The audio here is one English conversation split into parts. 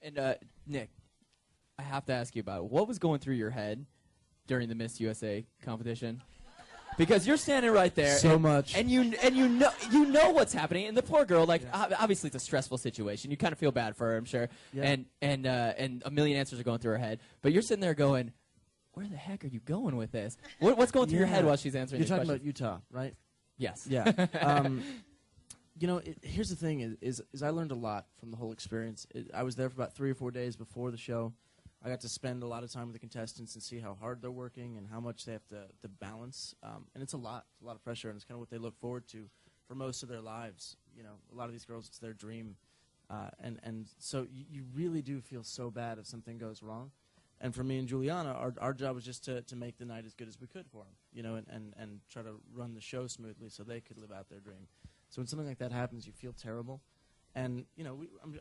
And Nick, I have to ask you about it. What was going through your head during the Miss USA competition? Because you're standing right there, and you know what's happening, and the poor girl, obviously it's a stressful situation. You kind of feel bad for her, I'm sure, and a million answers are going through her head. But you're sitting there going, "Where the heck are you going with this? What's going through your head while she's answering?" You're talking about Utah, right? Yes. Yeah. Here's the thing: is I learned a lot from the whole experience. I was there for about 3 or 4 days before the show. I got to spend a lot of time with the contestants and see how hard they're working and how much they have to balance. And it's a lot of pressure, and it's kind of what they look forward to for most of their lives. A lot of these girls, it's their dream. And so you really do feel so bad if something goes wrong. And for me and Juliana, our job was just to make the night as good as we could for them, and try to run the show smoothly so they could live out their dream. So when something like that happens, you feel terrible. And,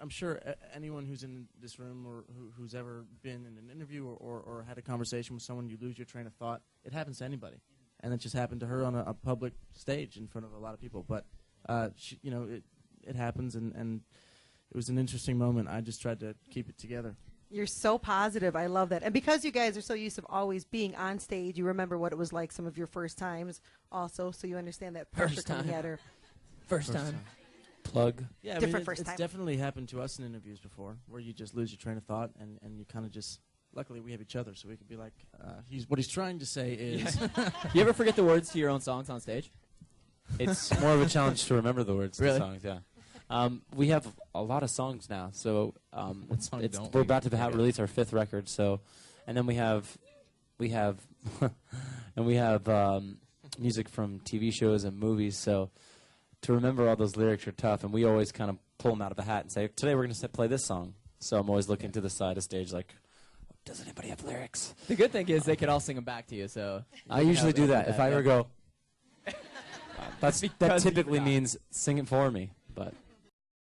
I'm sure anyone who's in this room or who's ever been in an interview or had a conversation with someone, you lose your train of thought. It happens to anybody. And it just happened to her on a public stage in front of a lot of people. But, it happens, and it was an interesting moment. I just tried to keep it together. You're so positive. I love that. And because you guys are so used to always being on stage, you remember what it was like some of your first times also, so you understand that pressure coming at her. First time. Plug. Yeah, it's definitely happened to us in interviews before, where you just lose your train of thought, and you kind of just. Luckily, we have each other, so we could be like, what he's trying to say is. You ever forget the words to your own songs on stage? It's more of a challenge to remember the words to the songs. Yeah. We have a lot of songs now, so we're about to release our 5th record. So, and then we have music from TV shows and movies. So. To remember all those lyrics are tough, and we always kind of pull them out of the hat and say, today we're going to play this song. So I'm always looking to the side of stage like, does anybody have lyrics? The good thing is they could all sing them back to you. So I usually do that. If I ever go, that typically means sing it for me. But